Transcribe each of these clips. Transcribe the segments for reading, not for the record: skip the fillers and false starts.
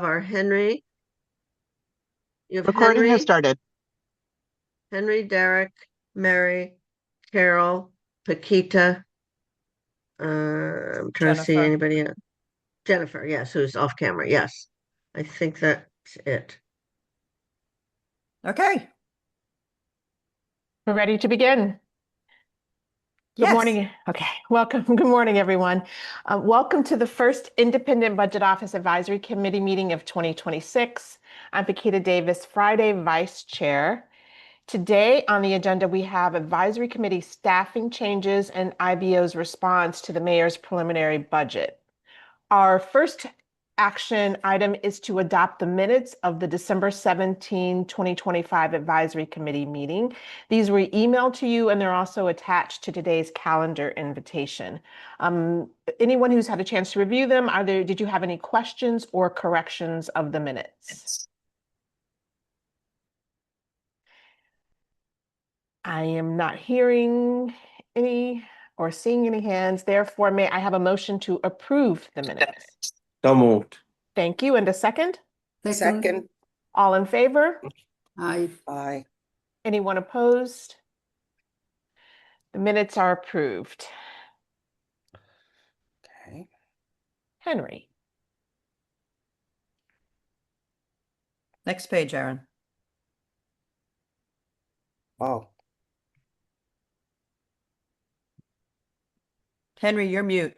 have our Henry. You have Recording has Henry, started. Derek, Mary, Carol, Paquita. I'm trying to see Jennifer. anybody else. Jennifer, yes, who's off camera. Yes, I think that's it. Okay. We're ready to begin. Good Yes. morning. Okay, welcome. Good morning, everyone. Welcome to the first Independent Budget Office Advisory Committee meeting of 2026. I'm Paquita Davis, Friday Vice Chair. Today on the agenda, we have Advisory Committee staffing changes and IBO's response to the mayor's preliminary budget. Our first action item is to adopt the minutes of the December 17, 2025 Advisory Committee meeting. These were emailed to you and they're also attached to today's calendar invitation. Anyone who's had a chance to review them, did you have any questions or corrections of the minutes? I am not hearing any or seeing any hands. Therefore, may I have a motion to approve the minutes? So moved. Thank you. And a second? Second. All in favor? Aye. Aye. Anyone opposed? The minutes are approved. Okay. Henry. Next page, Aaron. Oh. Henry, you're mute.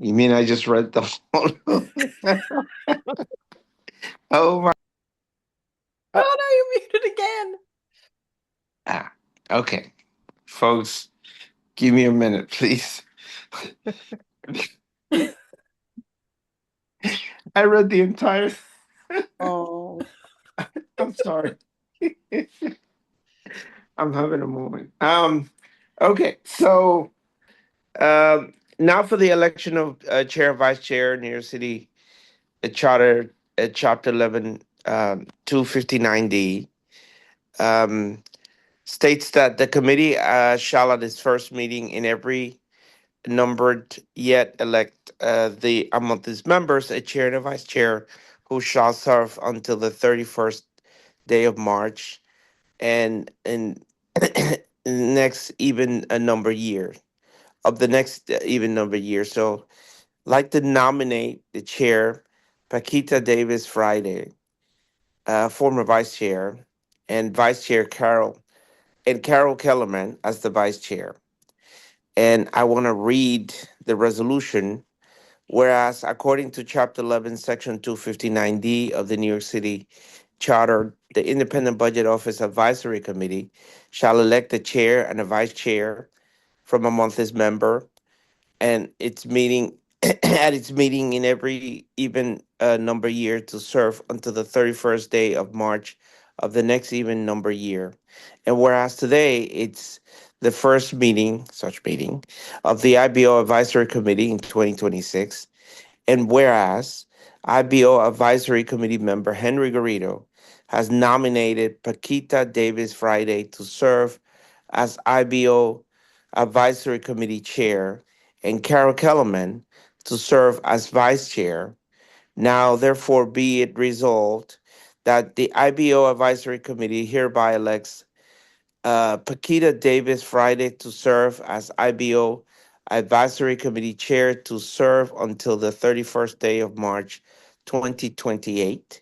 You mean I just read the whole? Oh my. Oh, no, you're muted again. Okay, folks, give me a minute, please. I read the entire. Oh. I'm sorry. I'm having a moment. Okay, so now for the election of chair and vice chair, New York City Charter, Chapter 11, 259D. States that the committee shall at its first meeting in every numbered yet elect among its members a chair and a vice chair who shall serve until the 31st day of March and in next even a number year of the next even number year. So like to nominate the chair, Paquita Davis Friday, former vice chair, and vice chair Carol Kellerman as the vice chair. And I want to read the resolution. Whereas, according to Chapter 11, Section 259D of the New York City Charter, the Independent Budget Office Advisory Committee shall elect a chair and a vice chair from among its member, and its meeting at its meeting in every even number year to serve until the 31st day of March of the next even number year. And whereas today it's the first such meeting, of the IBO Advisory Committee in 2026, and whereas IBO Advisory Committee member Henry Garrido has nominated Paquita Davis Friday to serve as IBO Advisory Committee Chair and Carol Kellerman to serve as Vice Chair. Now, therefore, be it resolved that the IBO Advisory Committee hereby elects Paquita Davis Friday to serve as IBO Advisory Committee Chair to serve until the 31st day of March 2028.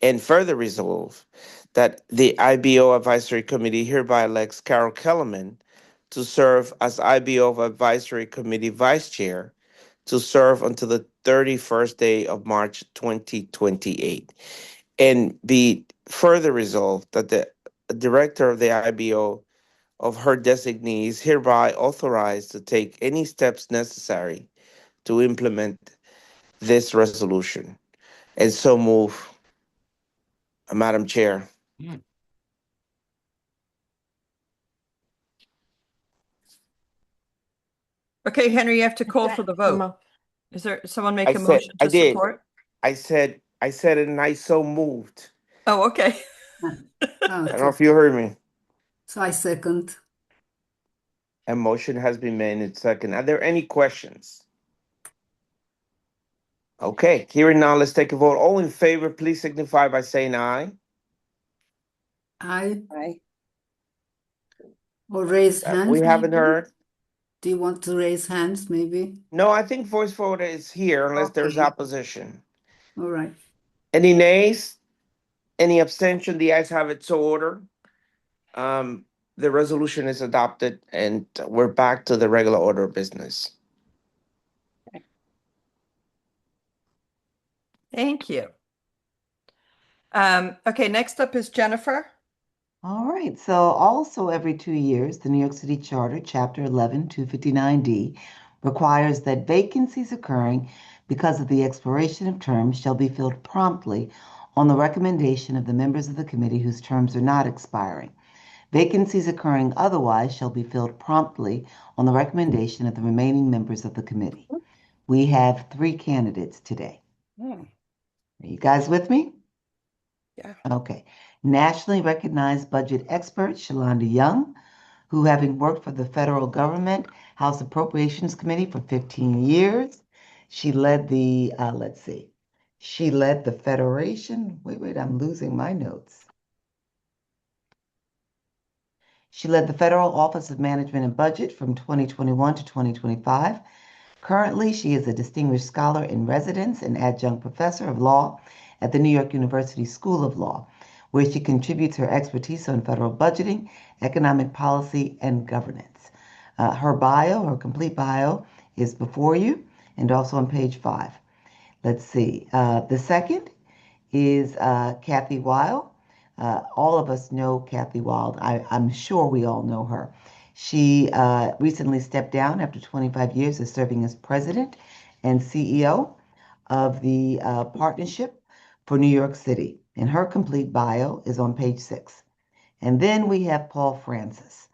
And further resolve that the IBO Advisory Committee hereby elects Carol Kellerman to serve as IBO Advisory Committee Vice Chair to serve until the 31st day of March 2028. And be further resolved that the director of the IBO of her designees hereby authorized to take any steps necessary to implement this resolution. And so move, Madam Chair. Okay, Henry, you have to call for the vote. Is there someone make a motion to support? I said it and I so moved. Oh, okay. I don't know if you heard me. So I second. A motion has been made and second. Are there any questions? Okay, hearing now, let's take a vote. All in favor, please signify by saying aye. Aye. Or raise hands, We haven't maybe? heard. Do you want to raise hands, maybe? No, I think voice vote is here unless there's Okay. opposition. All right. Any nays? Any abstention? The ayes have it, so ordered. The resolution is adopted and we're back to the regular order of business. Thank you. Okay, next up is Jennifer. All right, so also every 2 years, the New York City Charter, Chapter 11, 259D, requires that vacancies occurring because of the expiration of terms shall be filled promptly on the recommendation of the members of the committee whose terms are not expiring. Vacancies occurring otherwise shall be filled promptly on the recommendation of the remaining members of the committee. We have 3 candidates today. Are you guys with me? Yeah. Okay. Nationally recognized budget expert, Shalonda Young, who, having worked for the federal government House Appropriations Committee for 15 years, she led the, she led the Federation, I'm losing my notes. She led the Federal Office of Management and Budget from 2021 to 2025. Currently, she is a distinguished scholar in residence and adjunct professor of law at the New York University School of Law, where she contributes her expertise on federal budgeting, economic policy, and governance. Her complete bio, is before you and also on page 5. Let's see. The second is Kathy Weil. All of us know Kathy Weil. I'm sure we all know her. She recently stepped down after 25 years of serving as president and CEO of the Partnership for New York City. And her complete bio is on page 6. And then we have Paul Francis,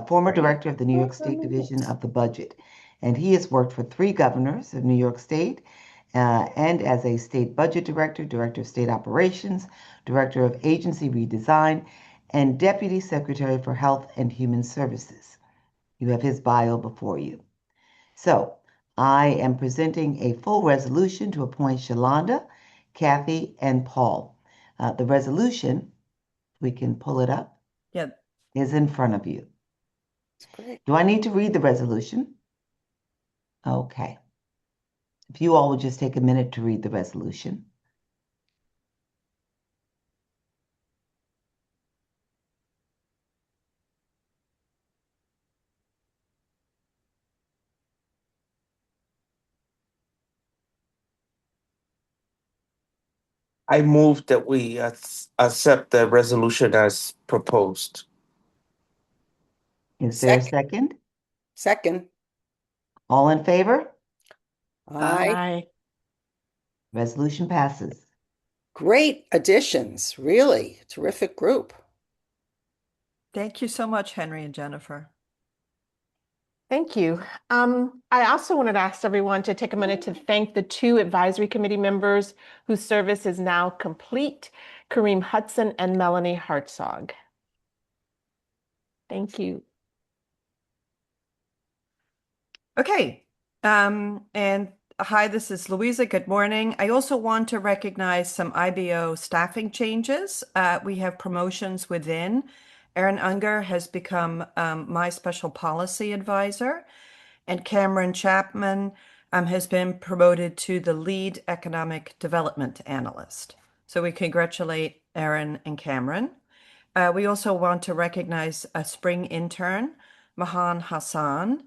former director of the New York State Division of the Budget. And he has worked for 3 governors of New York State and as a state budget director, director of state operations, director of agency redesign, and deputy secretary for health and human services. You have his bio before you. So I am presenting a full resolution to appoint Shalonda, Kathy, and Paul. The resolution, we can pull it up, is in front of you. That's great. Do I need to read the resolution? Okay. If you all would just take a minute to read the resolution. I move that we accept the resolution as proposed. Is there a second? Second. All in favor? Aye. Resolution passes. Great additions. Really terrific group. Thank you so much, Henry and Jennifer. Thank you. I also wanted to ask everyone to take a minute to thank the 2 advisory committee members whose service is now complete, Kareem Hudson and Melanie Hartzog. Thank you. Okay. And hi, this is Louisa. Good morning. I also want to recognize some IBO staffing changes. We have promotions within. Erin Unger has become my special policy advisor, and Cameron Chapman has been promoted to the lead economic development analyst. So we congratulate Erin and Cameron. We also want to recognize a spring intern, Mahan Hassan.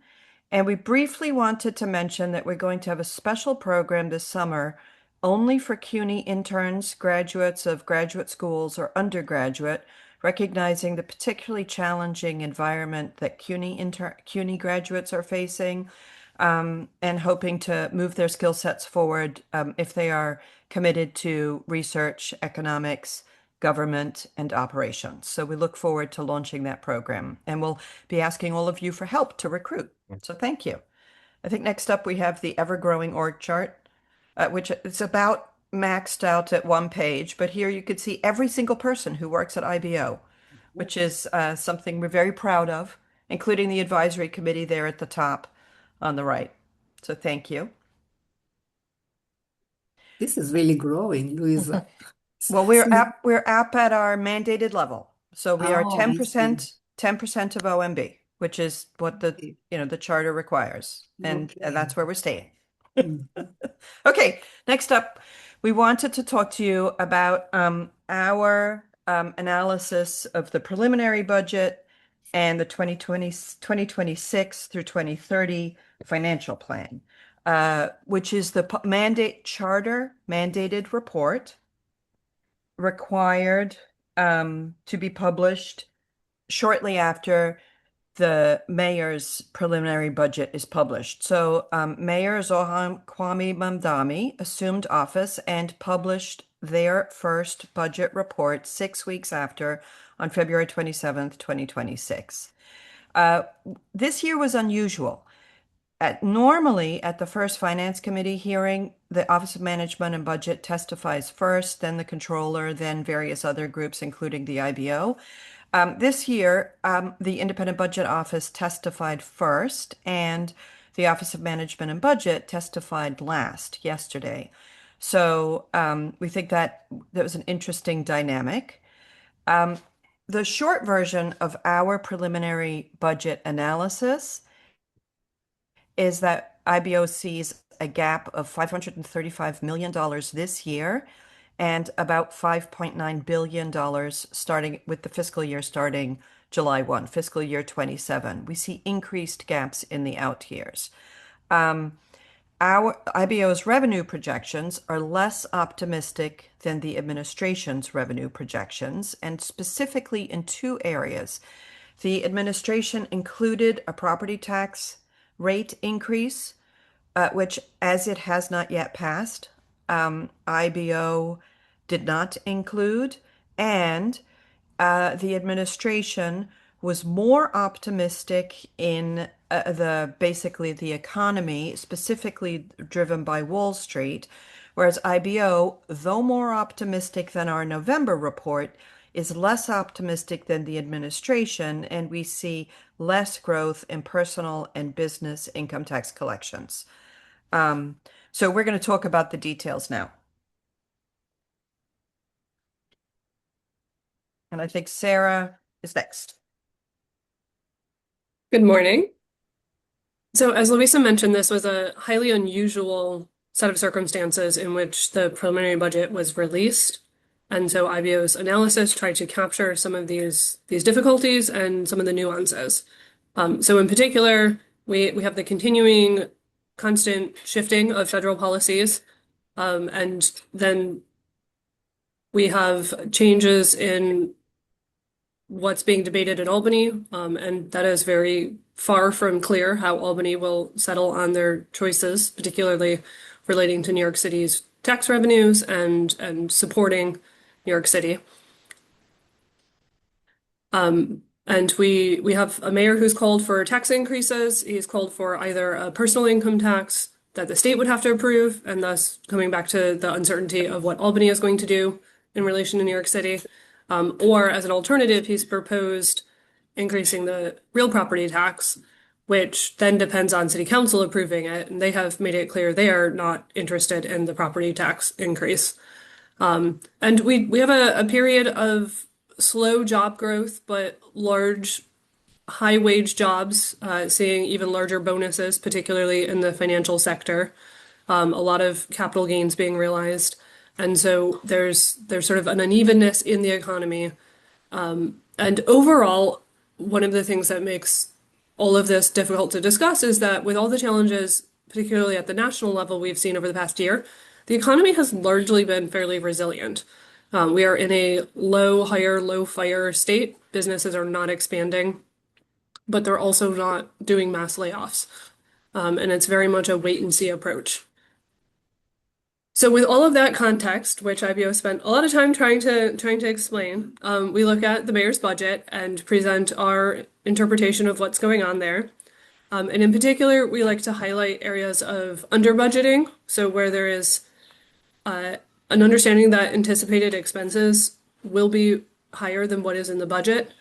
And we briefly wanted to mention that we're going to have a special program this summer only for CUNY interns, graduates of graduate schools or undergraduate, recognizing the particularly challenging environment that CUNY graduates are facing, and hoping to move their skill sets forward if they are committed to research, economics, government, and operations. So we look forward to launching that program, and we'll be asking all of you for help to recruit. So thank you. I think next up we have the ever-growing org chart, which is about maxed out at one page, but here you could see every single person who works at IBO, which is something we're very proud of, including the advisory committee there at the top on the right. So thank you. This is really growing, Louisa. Well, we're up at our mandated level. So we are Oh, I see. 10% of OMB, which is what the Okay. the charter requires. And Okay. that's where we're staying. Mm. Okay, next up, we wanted to talk to you about our analysis of the preliminary budget and the 2026 through 2030 financial plan, which is the mandate charter mandated report required to be published shortly after the mayor's preliminary budget is published. So Mayor Zohan Kwame Mamdani assumed office and published their first budget report 6 weeks after on February 27th, 2026. This year was unusual. Normally, at the first Finance Committee hearing, the Office of Management and Budget testifies first, then the controller, then various other groups, including the IBO. This year, the Independent Budget Office testified first, and the Office of Management and Budget testified last yesterday. So we think that was an interesting dynamic. The short version of our preliminary budget analysis is that IBO sees a gap of $535 million this year and about $5.9 billion starting with the fiscal year starting July 1, fiscal year 27. We see increased gaps in the out years. Our IBO's revenue projections are less optimistic than the administration's revenue projections, and specifically in two areas. The administration included a property tax rate increase, which, as it has not yet passed, IBO did not include, and the administration was more optimistic in basically the economy, specifically driven by Wall Street, whereas IBO, though more optimistic than our November report, is less optimistic than the administration, and we see less growth in personal and business income tax collections. So we're going to talk about the details now. And I think Sarah is next. Good morning. So as Louisa mentioned, this was a highly unusual set of circumstances in which the preliminary budget was released. And so IBO's analysis tried to capture some of these difficulties and some of the nuances. So in particular, we have the continuing constant shifting of federal policies. And then we have changes in what's being debated in Albany, and that is very far from clear how Albany will settle on their choices, particularly relating to New York City's tax revenues and supporting New York City. And we have a mayor who's called for tax increases. He's called for either a personal income tax that the state would have to approve, and thus coming back to the uncertainty of what Albany is going to do in relation to New York City. Or as an alternative, he's proposed increasing the real property tax, which then depends on city council approving it. And they have made it clear they are not interested in the property tax increase. And we have a period of slow job growth, but large, high wage jobs, seeing even larger bonuses, particularly in the financial sector. A lot of capital gains being realized. And so there's sort of an unevenness in the economy. And overall, one of the things that makes all of this difficult to discuss is that with all the challenges, particularly at the national level, we've seen over the past year, the economy has largely been fairly resilient. We are in a low hire, low fire state. Businesses are not expanding, but they're also not doing mass layoffs. And it's very much a wait and see approach. So with all of that context, which IBO spent a lot of time trying to explain, we look at the mayor's budget and present our interpretation of what's going on there. And in particular, we like to highlight areas of under budgeting, so where there is an understanding that anticipated expenses will be higher than what is in the budget.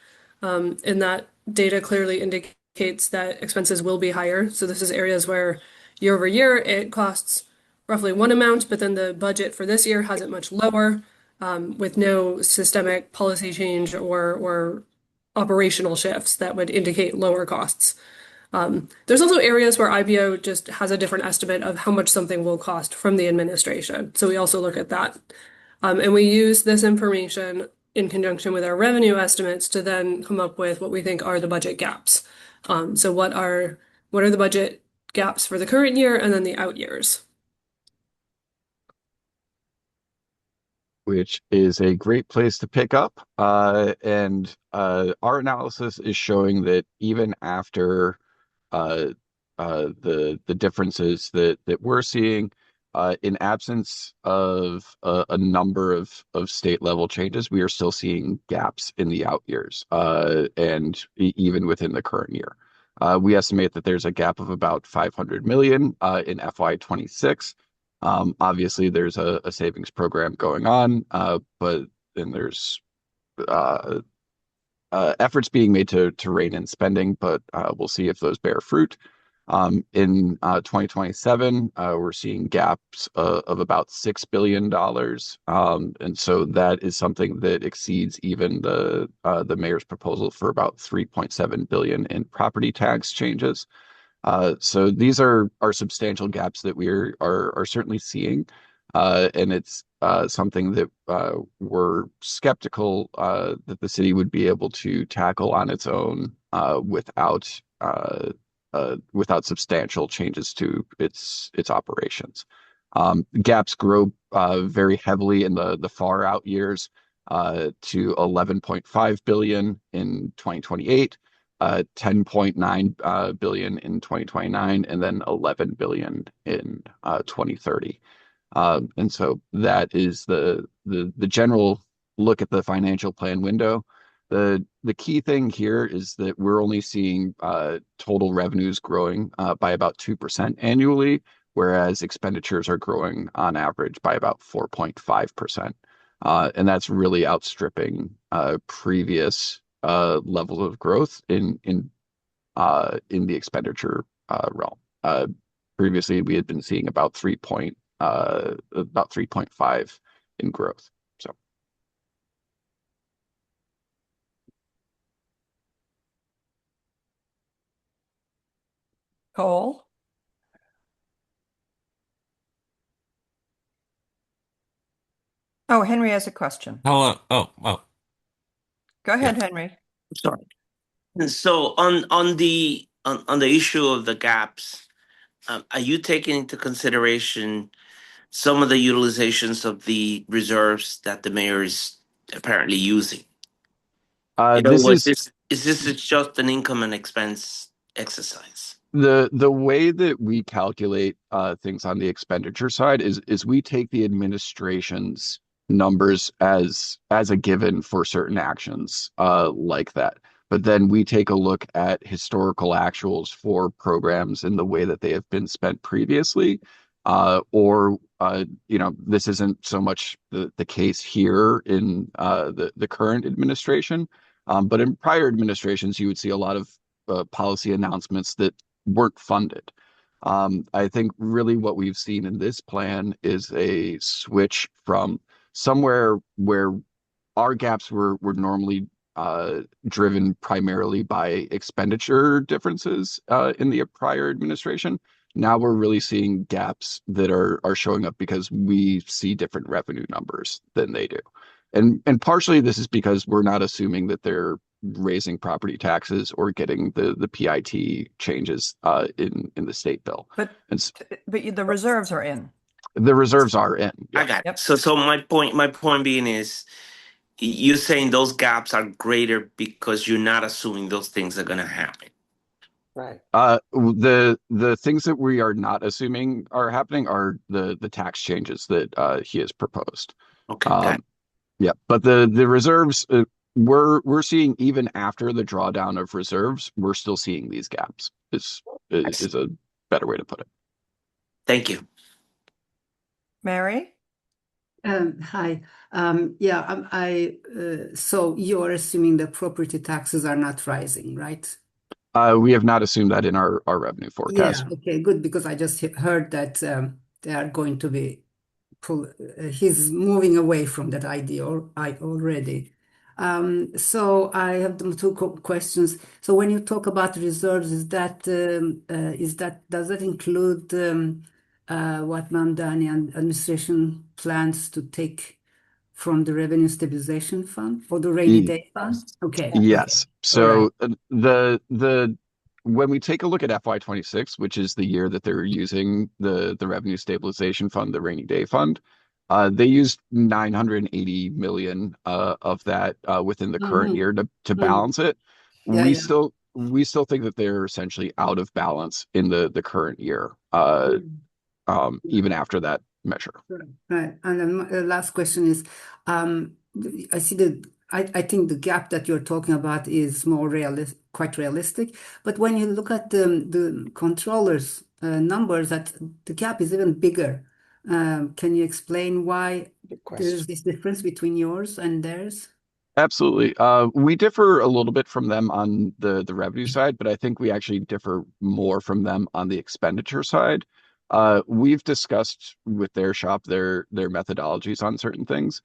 And that data clearly indicates that expenses will be higher. So this is areas where year over year it costs roughly one amount, but then the budget for this year has it much lower, with no systemic policy change or operational shifts that would indicate lower costs. There's also areas where IBO just has a different estimate of how much something will cost from the administration. So we also look at that. And we use this information in conjunction with our revenue estimates to then come up with what we think are the budget gaps. So what are the budget gaps for the current year and then the out years? Which is a great place to pick up. And our analysis is showing that even after the differences that we're seeing, in absence of a number of state level changes, we are still seeing gaps in the out years, and even within the current year. We estimate that there's a gap of about 500 million in FY26. Obviously, there's a savings program going on, but then there's efforts being made to rein in spending, but we'll see if those bear fruit. In 2027, we're seeing gaps of about $6 billion. And so that is something that exceeds even the mayor's proposal for about 3.7 billion in property tax changes. So these are substantial gaps that we are certainly seeing, and it's something that we're skeptical that the city would be able to tackle on its own without substantial changes to its operations. Gaps grow very heavily in the far out years to 11.5 billion in 2028. 10.9 billion in 2029, and then 11 billion in 2030. And so that is the general look at the financial plan window. The key thing here is that we're only seeing total revenues growing by about 2% annually, whereas expenditures are growing on average by about 4.5%. And that's really outstripping previous levels of growth in the expenditure realm. Previously, we had been seeing about 3.5 in growth. So, Cole? Oh, Henry has a question. Oh, Go ahead, Henry. sorry. And so on the issue of the gaps, are you taking into consideration some of the utilizations of the reserves that the mayor is apparently using? In other words, is this just an income and expense exercise? The way that we calculate things on the expenditure side is we take the administration's numbers as a given for certain actions like that. But then we take a look at historical actuals for programs in the way that they have been spent previously. This isn't so much the case here in the current administration, but in prior administrations, you would see a lot of policy announcements that weren't funded. I think really what we've seen in this plan is a switch from somewhere where our gaps were normally driven primarily by expenditure differences in the prior administration. Now we're really seeing gaps that are showing up because we see different revenue numbers than they do. And partially this is because we're not assuming that they're raising property taxes or getting the PIT changes in the state bill. But the reserves are in. The reserves are in. I got it. So my point being is, you're saying those gaps are greater because you're not assuming those things are going to happen. Right. The things that we are not assuming are happening are the tax changes that he has proposed. Okay. Got it. Yeah, but the reserves we're seeing even after the drawdown of reserves, we're still seeing these gaps. Is a better way to put it. Thank you. Mary? Hi. Yeah, so you're assuming that property taxes are not rising, right? We have not assumed that in our revenue Yeah, forecast. okay, good, because I just heard that they are going to be he's moving away from that idea already. So I have two questions. So when you talk about reserves, does that include what Mamdani and administration plans to take from the Revenue Stabilization Fund or the Rainy E- Day Fund? Okay, okay, Yes. all right. So the when we take a look at FY26, which is the year that they're using the Revenue Stabilization Fund, the Rainy Day Fund, they used 980 million of that within the current Mm-hmm. year to Mm. balance it. Yeah, We yeah. still think that they're essentially out of balance in the current year, Mm. even after that measure. Right. Right. And then the last question is, I see I think the gap that you're talking about is more quite realistic. But when you look at the controllers' numbers, that the gap is even bigger. Can you explain why Good there is question. this difference between yours and theirs? Absolutely. We differ a little bit from them on the revenue side, but I think we actually differ more from them on the expenditure side. We've discussed with their shop their methodologies on certain things.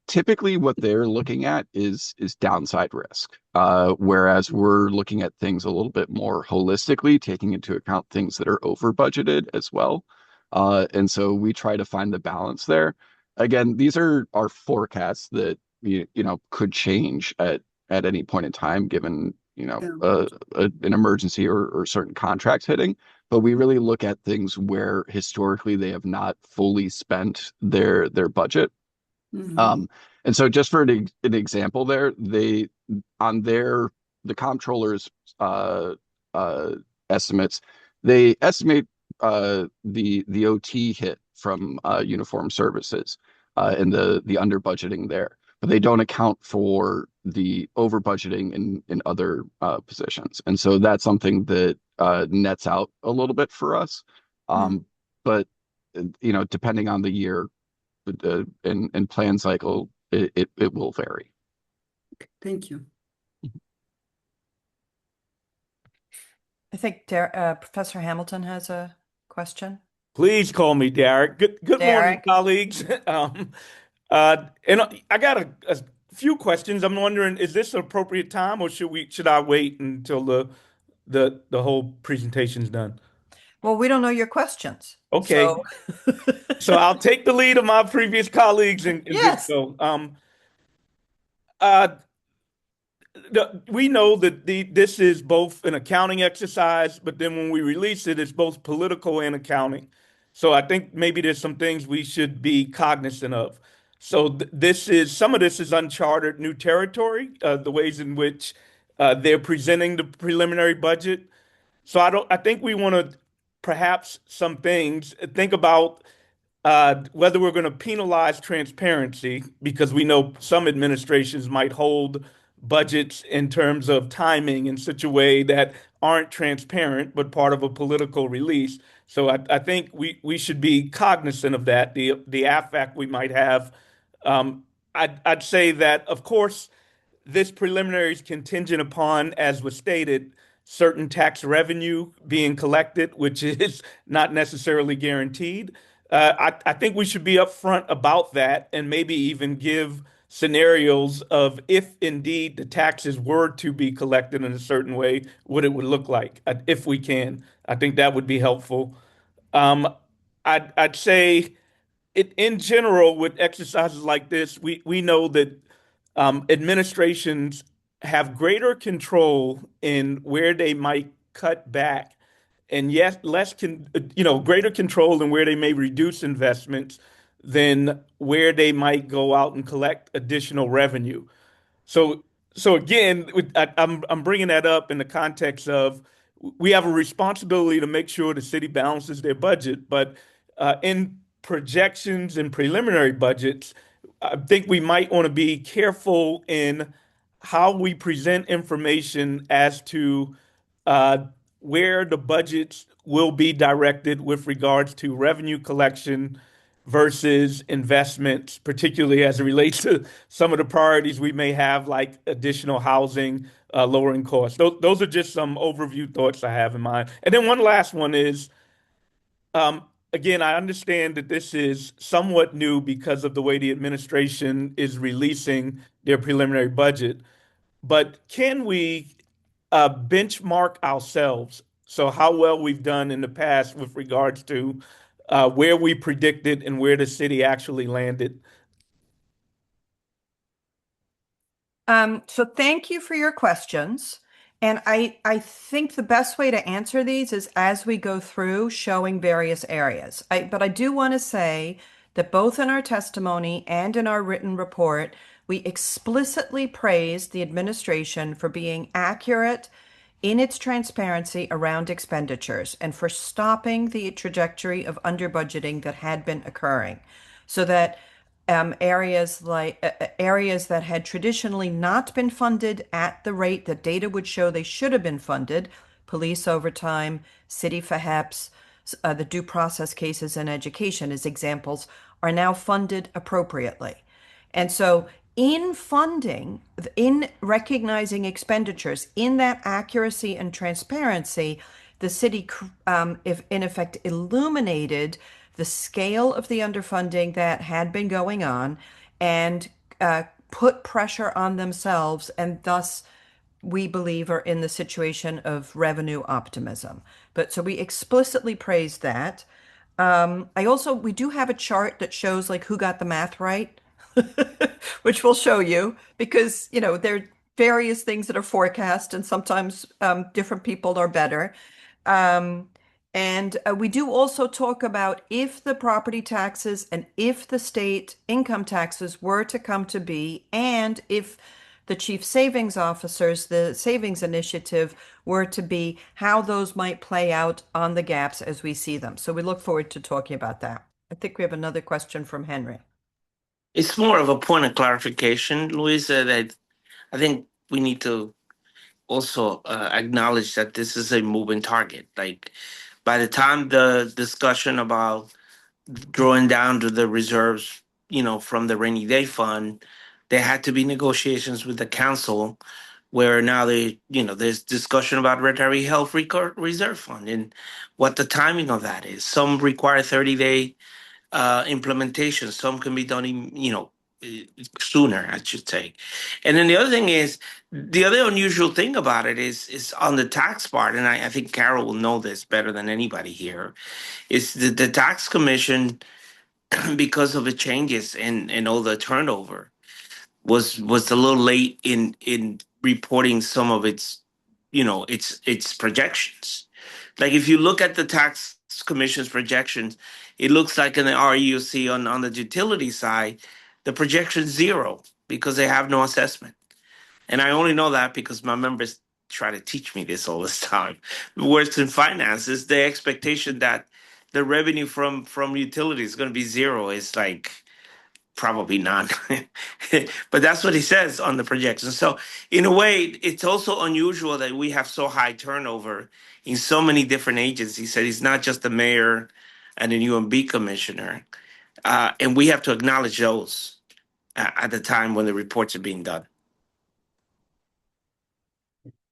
Typically, what they're looking at is downside risk, whereas we're looking at things a little bit more holistically, taking into account things that are over budgeted as well. And so we try to find the balance there. Again, these are our forecasts that could change at any point in time, given Yeah. an emergency or certain contracts hitting. But we really look at things where historically they have not fully spent their budget. Hmm. Um, and so just for an example there, they on the comptroller's uh, uh, estimates, they estimate the OT hit from uniform services and the under budgeting there, but they don't account for the over budgeting in other positions. And so that's something that nets out a little bit for us. Mm. But depending on the year and plan cycle, it will vary. Thank you. I think Professor Hamilton has a question. Please call me Derek. Good morning, Derek? colleagues. And I got a few questions. I'm wondering, is this an appropriate time, or should I wait until the whole presentation's done? Well, we don't know your questions. Okay, So, so I'll take the lead of my previous colleagues and just yes. go. Uh, we know that this is both an accounting exercise, but then when we release it, it's both political and accounting. So I think maybe there's some things we should be cognizant of. So some of this is uncharted new territory, the ways in which they're presenting the preliminary budget. So I think we want to perhaps some things think about whether we're going to penalize transparency, because we know some administrations might hold budgets in terms of timing in such a way that aren't transparent, but part of a political release. So I think we should be cognizant of that, the affect we might have. I'd say that, of course, this preliminary is contingent upon, as was stated, certain tax revenue being collected, which is not necessarily guaranteed. I think we should be upfront about that and maybe even give scenarios of if indeed the taxes were to be collected in a certain way, what it would look like, if we can. I think that would be helpful. Um, I'd say in general, with exercises like this, we know that administrations have greater control in where they might cut back, and yes, greater control in where they may reduce investments than where they might go out and collect additional revenue. So, so again, I'm bringing that up in the context of we have a responsibility to make sure the city balances their budget, but in projections and preliminary budgets, I think we might want to be careful in how we present information as to uh, where the budgets will be directed with regards to revenue collection versus investments, particularly as it relates to some of the priorities we may have, like additional housing, lowering costs. Those are just some overview thoughts I have in mind. And then one last one is, again, I understand that this is somewhat new because of the way the administration is releasing their preliminary budget, but can we benchmark ourselves? So how well we've done in the past with regards to where we predicted and where the city actually landed. So thank you for your questions. And I think the best way to answer these is as we go through showing various areas. But I do want to say that both in our testimony and in our written report, we explicitly praised the administration for being accurate in its transparency around expenditures and for stopping the trajectory of under budgeting that had been occurring, so that areas that had traditionally not been funded at the rate that data would show they should have been funded, police overtime, city FHEPS, the due process cases and education as examples, are now funded appropriately. And so in funding, in recognizing expenditures, in that accuracy and transparency, the city, if in effect, illuminated the scale of the underfunding that had been going on and put pressure on themselves, and thus we believe are in the situation of revenue optimism. But so we explicitly praised that. We do have a chart that shows like who got the math right, which we'll show you because, there are various things that are forecast and sometimes different people are better. And we do also talk about if the property taxes and if the state income taxes were to come to be, and if the chief savings officers, the savings initiative were to be, how those might play out on the gaps as we see them. So we look forward to talking about that. I think we have another question from Henry. It's more of a point of clarification, Louisa, that I think we need to also acknowledge that this is a moving target. Like by the time the discussion about drawing down to the reserves, from the rainy day fund, there had to be negotiations with the council where now there's discussion about retiree health reserve fund and what the timing of that is. Some require 30-day implementation. Some can be done, sooner, I should say. And then the other thing is, the other unusual thing about it is on the tax part, and I think Carol will know this better than anybody here, is the tax commission, because of the changes and all the turnover, was a little late in reporting some of its projections. Like if you look at the tax commission's projections, it looks like in the REUC on the utility side, the projection zero because they have no assessment. And I only know that because my members try to teach me this all this time. Whereas in finances, the expectation that the revenue from utilities is going to be zero is like probably not. But that's what he says on the projection. So in a way, it's also unusual that we have so high turnover in so many different agencies. That he's not just the mayor and an UMB commissioner. And we have to acknowledge those at the time when the reports are being done.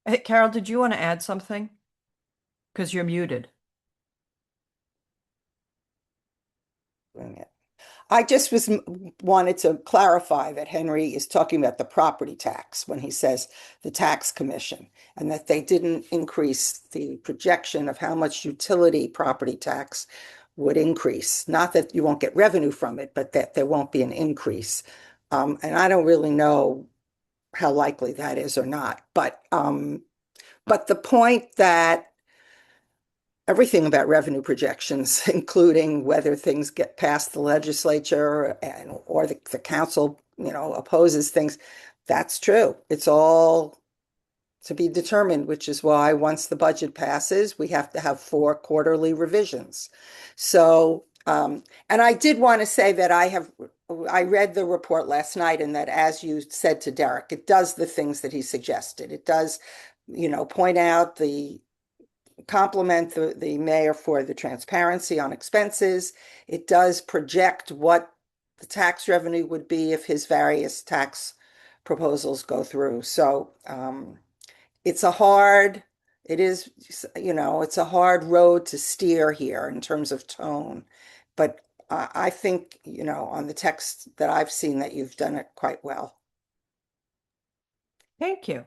Hey, Carol, did you want to add something? Because you're muted. I just wanted to clarify that Henry is talking about the property tax when he says the tax commission, and that they didn't increase the projection of how much utility property tax would increase. Not that you won't get revenue from it, but that there won't be an increase. And I don't really know how likely that is or not. But the point that everything about revenue projections, including whether things get past the legislature or the council, opposes things, that's true. It's all to be determined, which is why once the budget passes, we have to have 4 quarterly revisions. So, and I did want to say that I read the report last night, and that, as you said to Derek, it does the things that he suggested. It does, point out the compliment the mayor for the transparency on expenses. It does project what the tax revenue would be if his various tax proposals go through. So it's a hard, it is, it's a hard road to steer here in terms of tone. But I think, on the text that I've seen, that you've done it quite well. Thank you.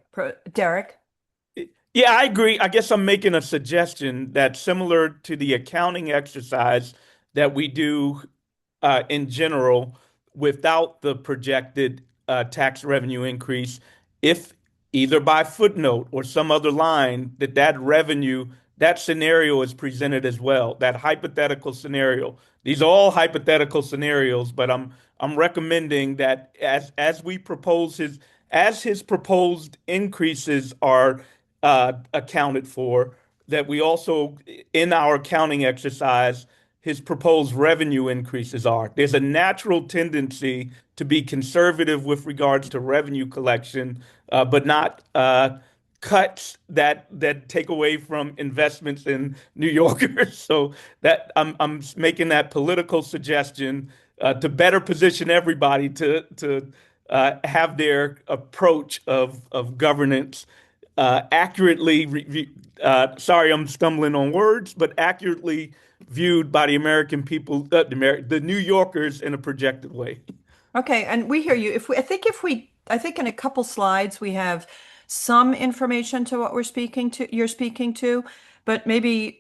Derek? Yeah, I agree. I guess I'm making a suggestion that's similar to the accounting exercise that we do in general without the projected tax revenue increase, if either by footnote or some other line that revenue, that scenario is presented as well, that hypothetical scenario. These are all hypothetical scenarios, but I'm recommending that as we propose his proposed increases are accounted for, that we also, in our accounting exercise, his proposed revenue increases are. There's a natural tendency to be conservative with regards to revenue collection, but not cuts that take away from investments in New Yorkers. So that I'm making that political suggestion to better position everybody to have their approach of governance accurately. Sorry, I'm stumbling on words, but accurately viewed by the American people, the New Yorkers, in a projected way. Okay, and we hear you. I think in a couple slides we have some information to what you're speaking to, but maybe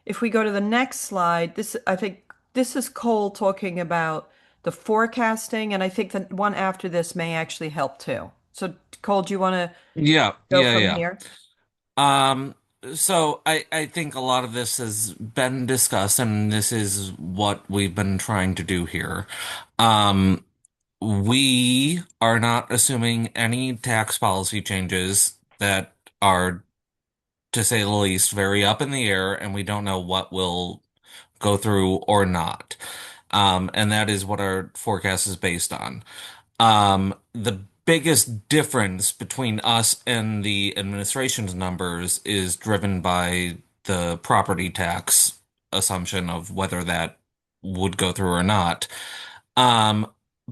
if we go to the next slide, I think this is Cole talking about the forecasting, and I think the one after this may actually help too. So Cole, do you want to Yeah, go yeah, from yeah. here? Um, so I think a lot of this has been discussed, and this is what we've been trying to do here. Um, we are not assuming any tax policy changes that are, to say the least, very up in the air, and we don't know what will go through or not. And that is what our forecast is based on. The biggest difference between us and the administration's numbers is driven by the property tax assumption of whether that would go through or not. Um,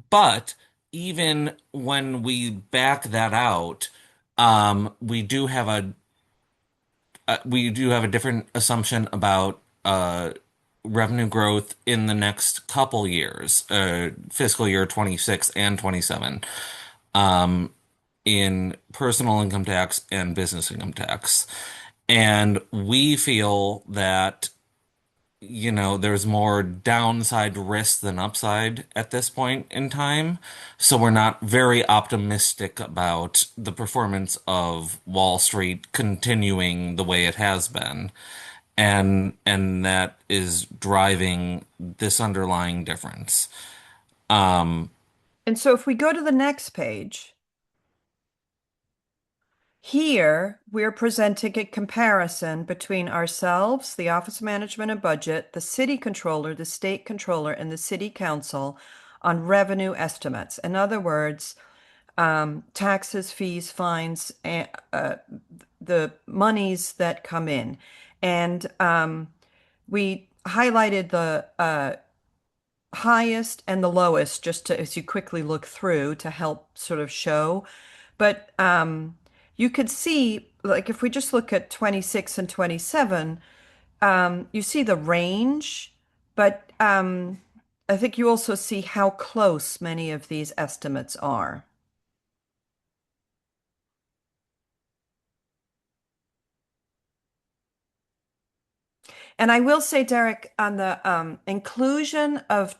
but even when we back that out, we do have a different assumption about revenue growth in the next couple years, fiscal year 26 and 27, in personal income tax and business income tax. And we feel that, there's more downside risk than upside at this point in time. So we're not very optimistic about the performance of Wall Street continuing the way it has been. And that is driving this underlying difference. Um, And so if we go to the next page, here we're presenting a comparison between ourselves, the Office of Management and Budget, the City Controller, the State Controller, and the City Council on revenue estimates. In other words, taxes, fees, fines, the monies that come in. And we highlighted the highest and the lowest just as you quickly look through to help sort of show. But you could see, like if we just look at 26 and 27, you see the range, but I think you also see how close many of these estimates are. And I will say, Derek, on the inclusion of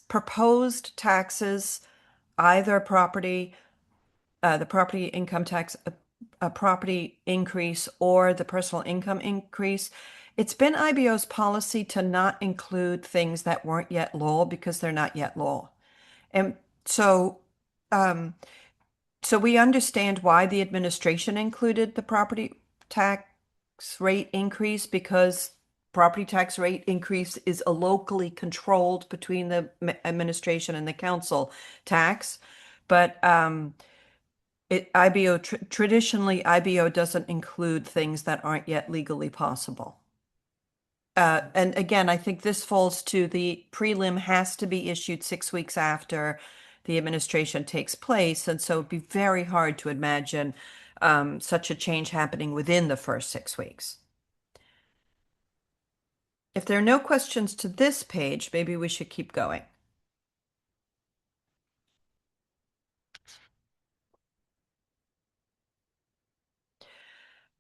proposed taxes, either the property income tax, a property increase, or the personal income increase, it's been IBO's policy to not include things that weren't yet law because they're not yet law. And so, so we understand why the administration included the property tax rate increase, because property tax rate increase is a locally controlled between the administration and the council tax. But Traditionally, IBO doesn't include things that aren't yet legally possible. And again, I think this falls to the prelim has to be issued 6 weeks after the administration takes place. And so it'd be very hard to imagine such a change happening within the first 6 weeks. If there are no questions to this page, maybe we should keep going.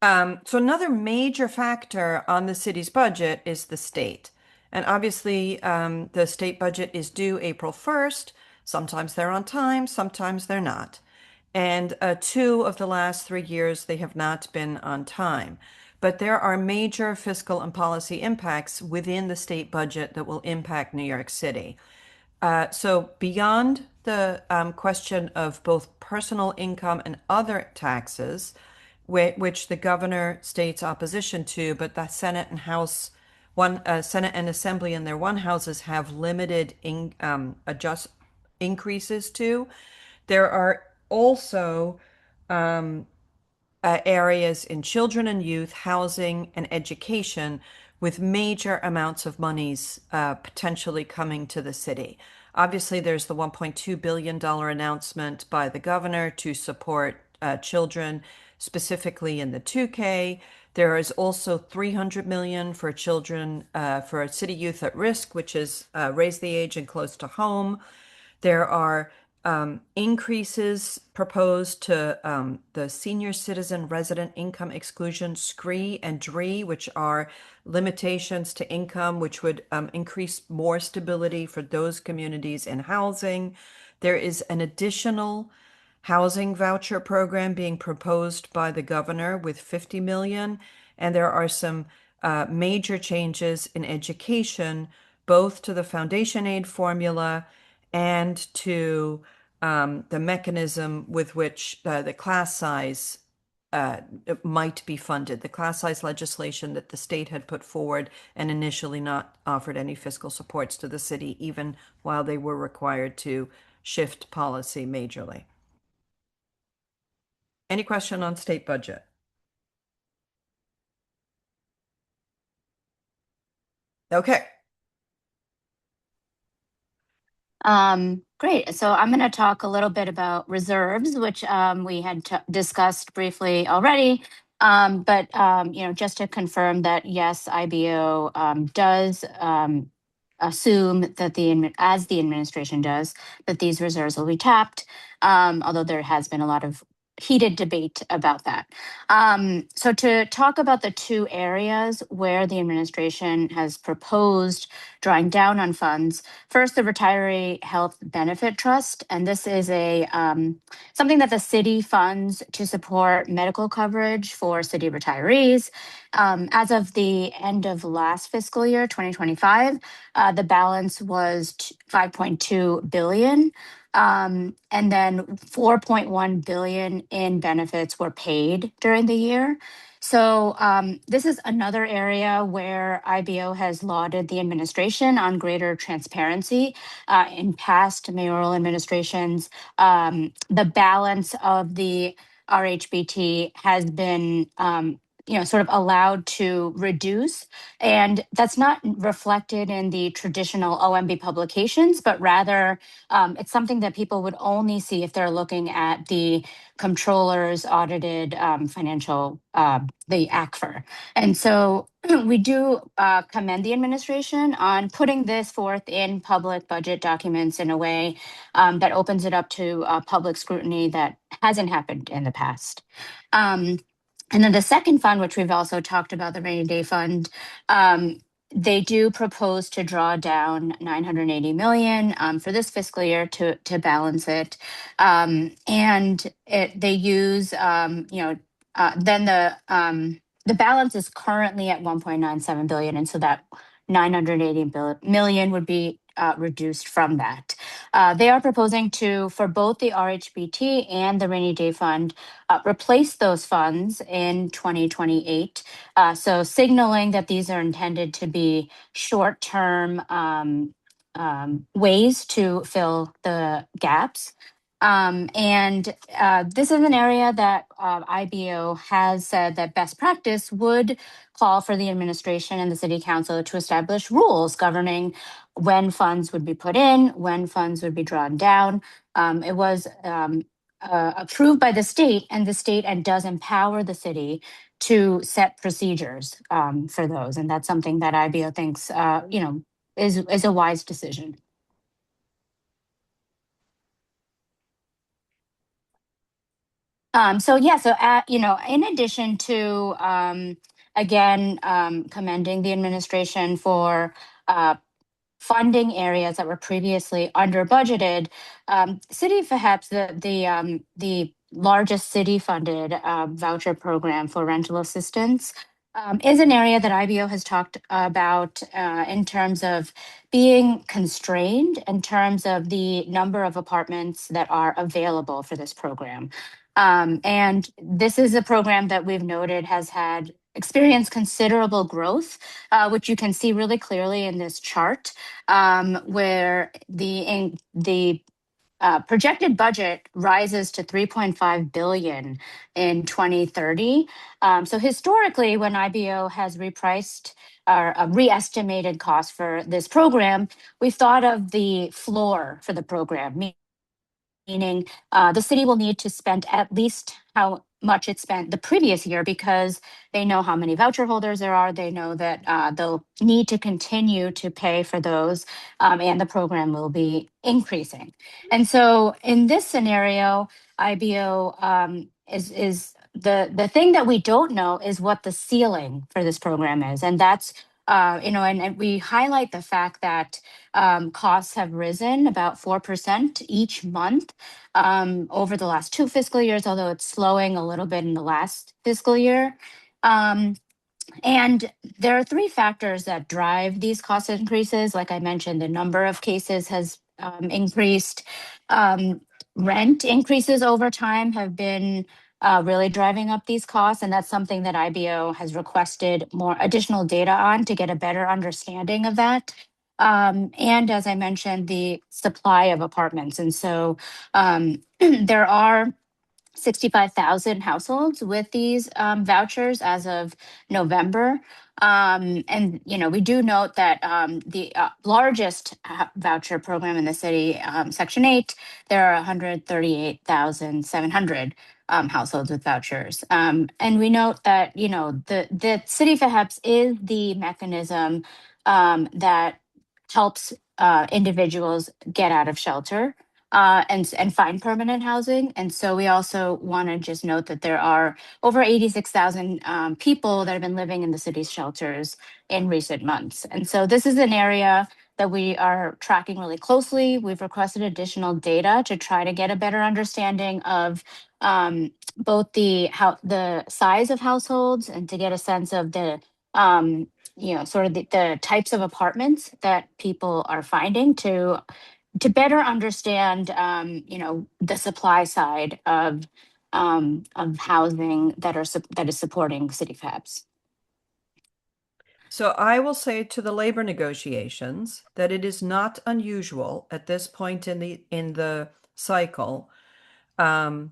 So another major factor on the city's budget is the state. And obviously, the state budget is due April 1st. Sometimes they're on time, sometimes they're not. And 2 of the last 3 years, they have not been on time. But there are major fiscal and policy impacts within the state budget that will impact New York City. So beyond the question of both personal income and other taxes, which the governor states opposition to, but the Senate and House, Senate and Assembly in their one houses have limited increases to. There are also areas in children and youth, housing, and education with major amounts of monies potentially coming to the city. Obviously, there's the $1.2 billion announcement by the governor to support children, specifically in the 2K. There is also $300 million for children, for city youth at risk, which is raise the age and close to home. There are increases proposed to the senior citizen resident income exclusion, SCREE and DRE, which are limitations to income, which would increase more stability for those communities in housing. There is an additional housing voucher program being proposed by the governor with 50 million. And there are some major changes in education, both to the foundation aid formula and to the mechanism with which the class size might be funded. The class size legislation that the state had put forward and initially not offered any fiscal supports to the city, even while they were required to shift policy majorly. Any question on state budget? Okay. Great. So I'm going to talk a little bit about reserves, which we had discussed briefly already. But just to confirm that yes, IBO does assume that as the administration does, that these reserves will be tapped. Although there has been a lot of heated debate about that. So to talk about the 2 areas where the administration has proposed drawing down on funds. First, the Retiree Health Benefit Trust, and this is a something that the city funds to support medical coverage for city retirees. As of the end of last fiscal year, 2025, the balance was 5.2 billion. And then 4.1 billion in benefits were paid during the year. So this is another area where IBO has lauded the administration on greater transparency. In past mayoral administrations, the balance of the RHBT has been sort of allowed to reduce. And that's not reflected in the traditional OMB publications, but rather it's something that people would only see if they're looking at the controller's audited financial, the ACFR. And so we do commend the administration on putting this forth in public budget documents in a way that opens it up to public scrutiny that hasn't happened in the past. And then the second fund, which we've also talked about, the rainy day fund, they do propose to draw down 980 million for this fiscal year to balance it. They use, then the balance is currently at 1.97 billion. And so that 980 million would be reduced from that. They are proposing to, for both the RHBT and the rainy day fund, replace those funds in 2028. So signaling that these are intended to be short-term ways to fill the gaps. This is an area that IBO has said that best practice would call for the administration and the city council to establish rules governing when funds would be put in, when funds would be drawn down. It was approved by the state, and the state and does empower the city to set procedures for those, and that's something that IBO thinks, is a wise decision. In addition to, again, commending the administration for funding areas that were previously under budgeted, City of perhaps the largest city funded voucher program for rental assistance is an area that IBO has talked about in terms of being constrained in terms of the number of apartments that are available for this program. And this is a program that we've noted has had experienced considerable growth, which you can see really clearly in this chart, where the projected budget rises to 3.5 billion in 2030. So historically, when IBO has repriced or re-estimated costs for this program, we've thought of the floor for the program, meaning the city will need to spend at least how much it spent the previous year because they know how many voucher holders there are. They know that they'll need to continue to pay for those, and the program will be increasing. And so in this scenario, IBO is the thing that we don't know is what the ceiling for this program is. And that's, and we highlight the fact that costs have risen about 4% each month over the last 2 fiscal years, although it's slowing a little bit in the last fiscal year. And there are 3 factors that drive these cost increases. Like I mentioned, the number of cases has increased. Rent increases over time have been really driving up these costs, and that's something that IBO has requested more additional data on to get a better understanding of that. And as I mentioned, the supply of apartments. And so there are 65,000 households with these vouchers as of November. We do note that the largest voucher program in the city, Section 8, there are 138,700 households with vouchers. And we note that, the city perhaps is the mechanism that helps individuals get out of shelter and find permanent housing. And so we also want to just note that there are over 86,000 people that have been living in the city's shelters in recent months. And so this is an area that we are tracking really closely. We've requested additional data to try to get a better understanding of both the size of households and to get a sense of the sort of the types of apartments that people are finding to better understand, the supply side of housing that is supporting city FABs. So I will say to the labor negotiations that it is not unusual at this point in the cycle to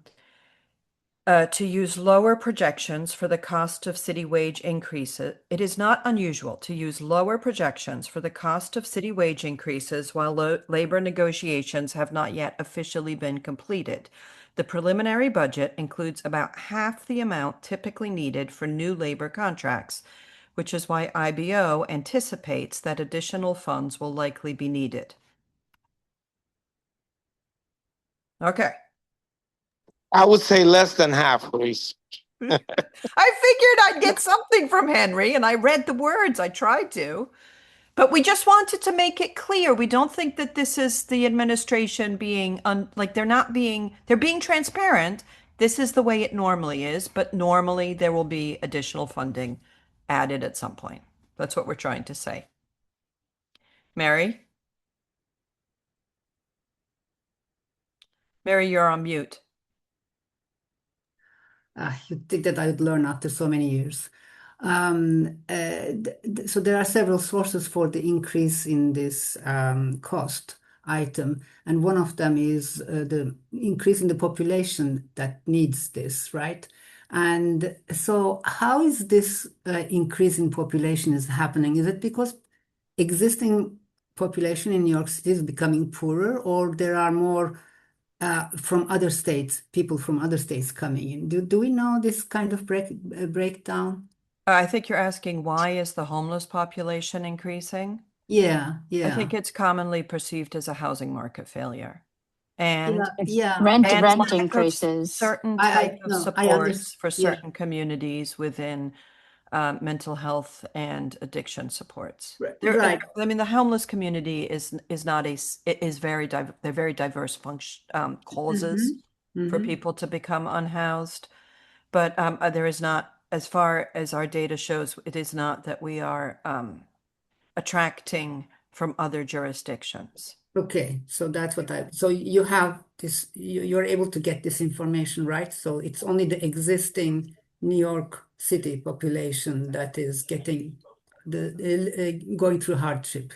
use lower projections for the cost of city wage increases. It is not unusual to use lower projections for the cost of city wage increases while labor negotiations have not yet officially been completed. The preliminary budget includes about half the amount typically needed for new labor contracts, which is why IBO anticipates that additional funds will likely be needed. Okay. I would say less than half, Reese. I figured I'd get something from Henry, and I read the words. I tried to. But we just wanted to make it clear. We don't think that this is the administration being they're being transparent. This is the way it normally is, but normally there will be additional funding added at some point. That's what we're trying to say. Mary? Mary, you're on mute. You'd think that I would learn after so many years. So there are several sources for the increase in this cost. item, and one of them is the increase in the population that needs this, right? And so how is this increase in population is happening? Is it because existing population in New York City is becoming poorer, or there are more from other states, people from other states coming in? Do we know this kind of breakdown? I think you're asking why is the homeless population increasing? Yeah, I think yeah. it's commonly perceived as a housing market failure. And Yeah, It's yeah. rent and rent lack of increases. certain type of No, I supports understand. for Yeah, certain communities within mental health and addiction supports. right. I mean, the homeless community is not is very they're very diverse function causes for Mm-hmm. people to become unhoused, but there is not, as far as our data shows, it is not that we are attracting from other jurisdictions. Okay, so that's what so you have this, you're able to get this information, right? So it's only the existing New York City population that is getting going through hardship,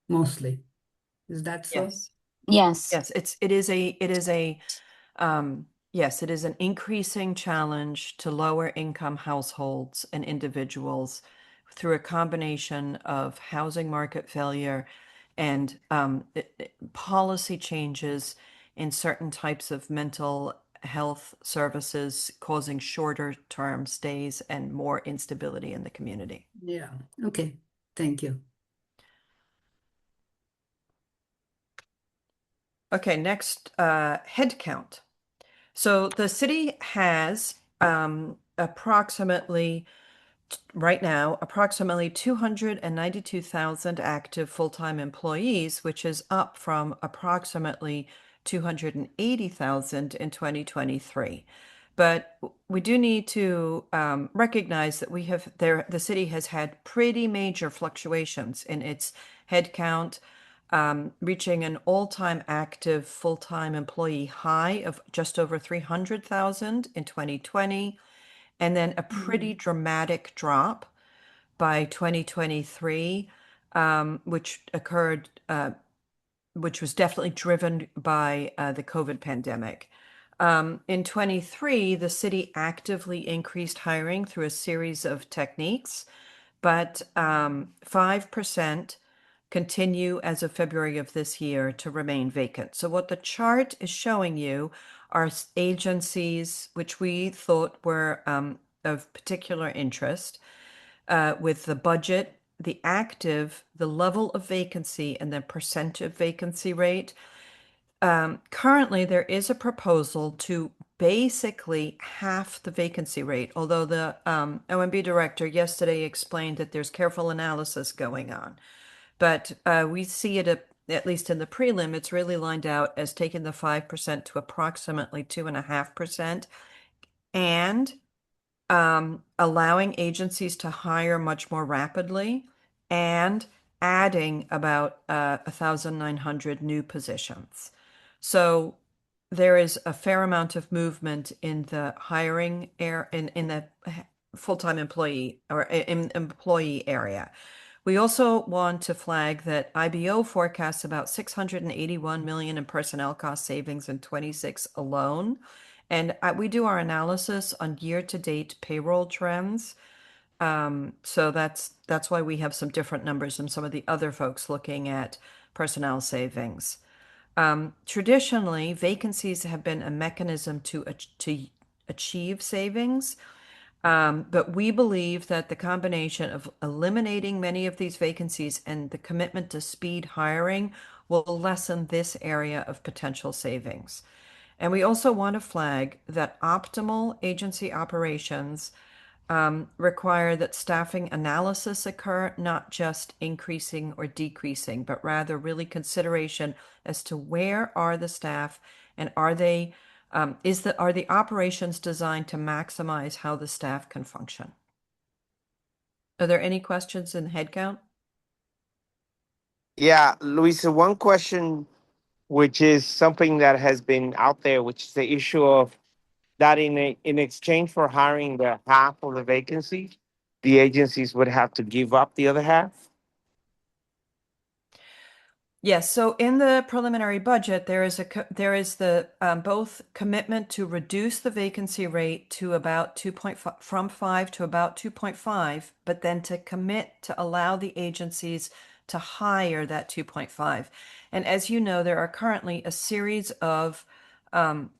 mostly. Is that so? Yes. Yes. Yes, yes, it is an increasing challenge to lower income households and individuals through a combination of housing market failure and policy changes in certain types of mental health services, causing shorter term stays and more instability in the community. Yeah. Okay. Thank you. Okay, next, head count. So the city has approximately, right now, approximately 292,000 active full-time employees, which is up from approximately 280,000 in 2023. But we do need to recognize that the city has had pretty major fluctuations in its headcount, reaching an all-time active full-time employee high of just over 300,000 in 2020, and then a pretty dramatic drop by 2023, which occurred, which was definitely driven by the COVID pandemic. In 23, the city actively increased hiring through a series of techniques, but 5% continue as of February of this year to remain vacant. So what the chart is showing you are agencies which we thought were of particular interest, with the budget, the active, the level of vacancy, and the percent of vacancy rate. Currently, there is a proposal to basically half the vacancy rate, although the OMB director yesterday explained that there's careful analysis going on. But we see it, at least in the prelim, it's really lined out as taking the 5% to approximately 2.5%, and allowing agencies to hire much more rapidly, and adding about 1,900 new positions. So there is a fair amount of movement in the hiring in the full-time employee or employee area. We also want to flag that IBO forecasts about 681 million in personnel cost savings in 26 alone. And we do our analysis on year-to-date payroll trends. So that's why we have some different numbers than some of the other folks looking at personnel savings. Traditionally, vacancies have been a mechanism to achieve savings. But we believe that the combination of eliminating many of these vacancies and the commitment to speed hiring will lessen this area of potential savings. And we also want to flag that optimal agency operations require that staffing analysis occur, not just increasing or decreasing, but rather really consideration as to where are the staff, and are the operations designed to maximize how the staff can function? Are there any questions in headcount? Yeah, Luisa, one question, which is something that has been out there, which is the issue of that in exchange for hiring the half of the vacancy, the agencies would have to give up the other half. Yes, so in the preliminary budget, there is the both commitment to reduce the vacancy rate to about 2.5 from 5 to about 2.5, but then to commit to allow the agencies to hire that 2.5. And as you know, there are currently a series of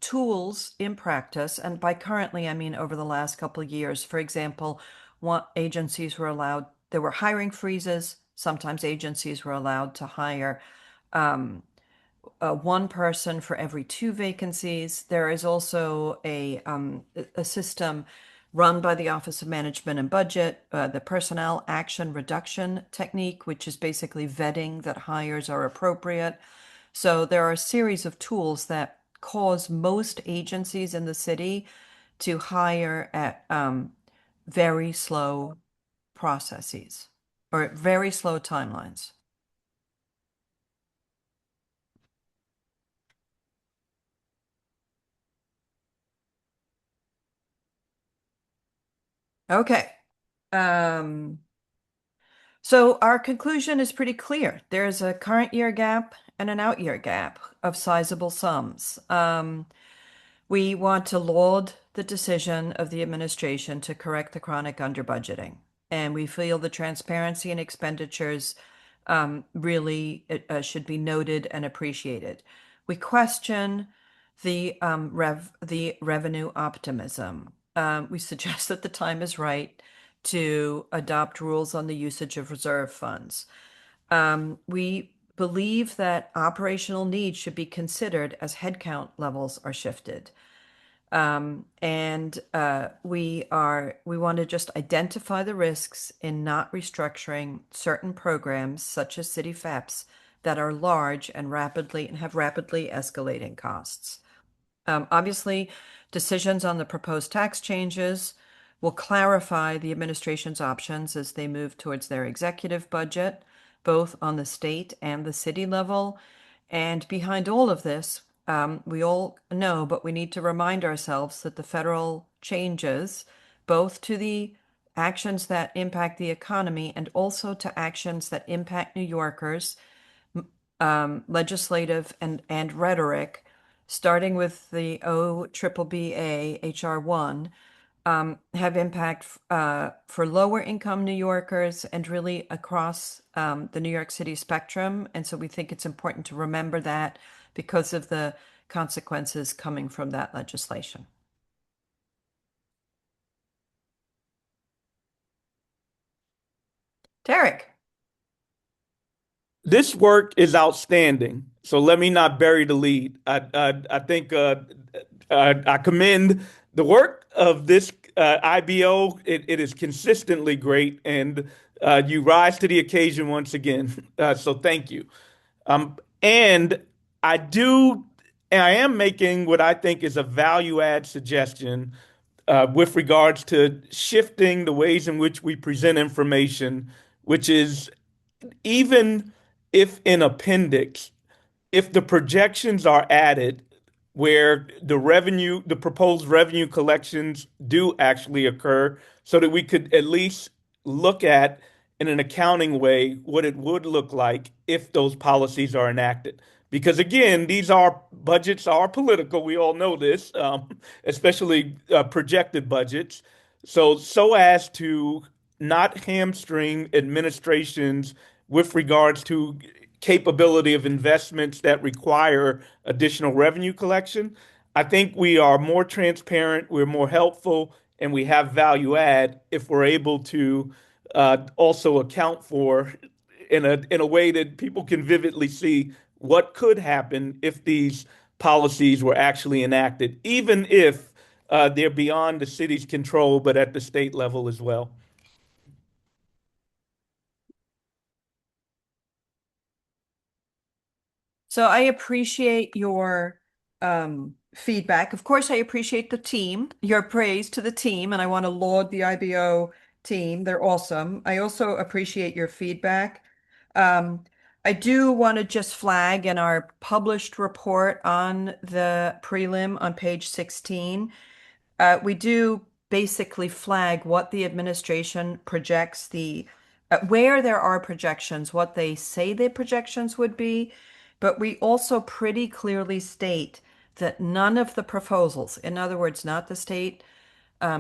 tools in practice, and by currently I mean over the last couple of years. For example, agencies were allowed, there were hiring freezes. Sometimes agencies were allowed to hire one person for every two vacancies. There is also a system run by the Office of Management and Budget, the Personnel Action Reduction Technique, which is basically vetting that hires are appropriate. So there are a series of tools that cause most agencies in the city to hire at very slow processes or very slow timelines. Okay. So our conclusion is pretty clear. There's a current year gap and an out year gap of sizable sums. We want to laud the decision of the administration to correct the chronic under budgeting. And we feel the transparency in expenditures really should be noted and appreciated. We question the revenue optimism. We suggest that the time is right to adopt rules on the usage of reserve funds. We believe that operational needs should be considered as headcount levels are shifted. We want to just identify the risks in not restructuring certain programs, such as city FEPs, that are large and have rapidly escalating costs. Obviously, decisions on the proposed tax changes will clarify the administration's options as they move towards their executive budget, both on the state and the city level. And behind all of this, we all know, but we need to remind ourselves that the federal changes, both to the actions that impact the economy and also to actions that impact New Yorkers, legislative and rhetoric, starting with the OBBBA HR 1, have impact for lower income New Yorkers and really across the New York City spectrum. And so we think it's important to remember that because of the consequences coming from that legislation. Tarek. This work is outstanding. So let me not bury the lead. I think I commend the work of this IBO. It is consistently great, and you rise to the occasion once again. So thank you. And I do, and I am making what I think is a value add suggestion with regards to shifting the ways in which we present information, which is even if in appendix, if the projections are added where the proposed revenue collections do actually occur, so that we could at least look at in an accounting way what it would look like if those policies are enacted. Because again, these are budgets are political. We all know this, especially projected budgets. So as to not hamstring administrations with regards to capability of investments that require additional revenue collection. I think we are more transparent, we're more helpful, and we have value add if we're able to also account for in a way that people can vividly see what could happen if these policies were actually enacted, even if they're beyond the city's control, but at the state level as well. So I appreciate your feedback. Of course, I appreciate the team, your praise to the team, and I want to laud the IBO team. They're awesome. I also appreciate your feedback. I do want to just flag in our published report on the prelim on page 16, we do basically flag what the administration projects the where there are projections, what they say the projections would be, but we also pretty clearly state that none of the proposals, in other words, not the state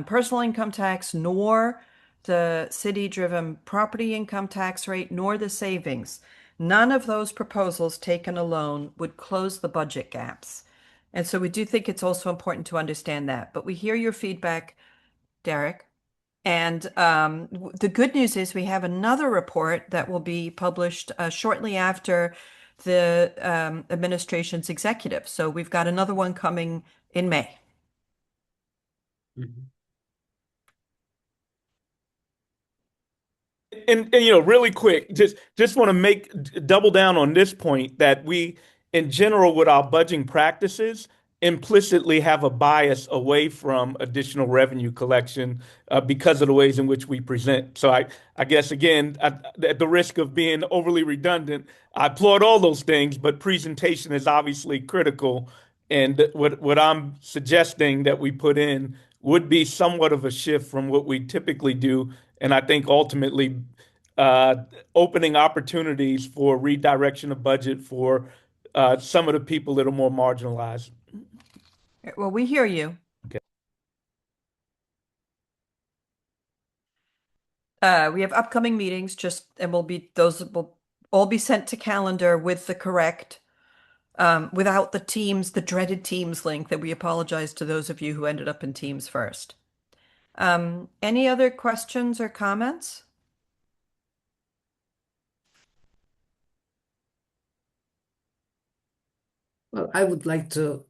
personal income tax, nor the city-driven property income tax rate, nor the savings, none of those proposals taken alone would close the budget gaps. And so we do think it's also important to understand that. But we hear your feedback, Derek. And the good news is we have another report that will be published shortly after the administration's executive. So we've got another one coming in May. And really quick, just want to double down on this point that we, in general, with our budgeting practices, implicitly have a bias away from additional revenue collection because of the ways in which we present. So I guess again, at the risk of being overly redundant, I applaud all those things, but presentation is obviously critical. And what I'm suggesting that we put in would be somewhat of a shift from what we typically do, and I think ultimately uh, opening opportunities for redirection of budget for some of the people that are more marginalized. Well, we hear you. Okay. We have upcoming meetings, and those will all be sent to calendar with the correct, without the dreaded Teams link that we apologize to those of you who ended up in Teams first. Any other questions or comments? Well, I would like to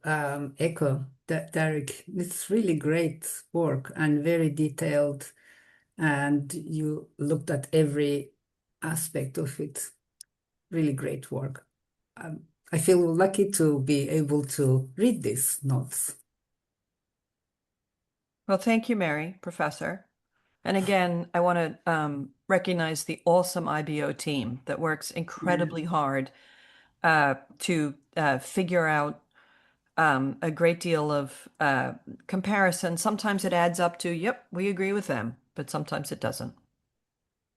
echo that, Derek. It's really great work and very detailed, and you looked at every aspect of it. Really great work. I feel lucky to be able to read these notes. Well, thank you, Mary, Professor. And again, I want to recognize the awesome IBO team that works incredibly hard to figure out a great deal of comparison. Sometimes it adds up to, yep, we agree with them, but sometimes it doesn't.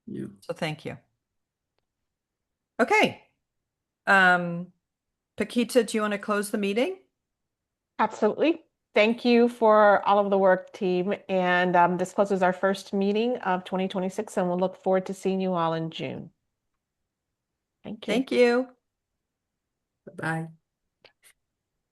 Yeah. So thank you. Okay. Paquita, do you want to close the meeting? Absolutely. Thank you for all of the work, team. And this closes our first meeting of 2026, and we'll look forward to seeing you all in June. Thank you. Thank you. Bye.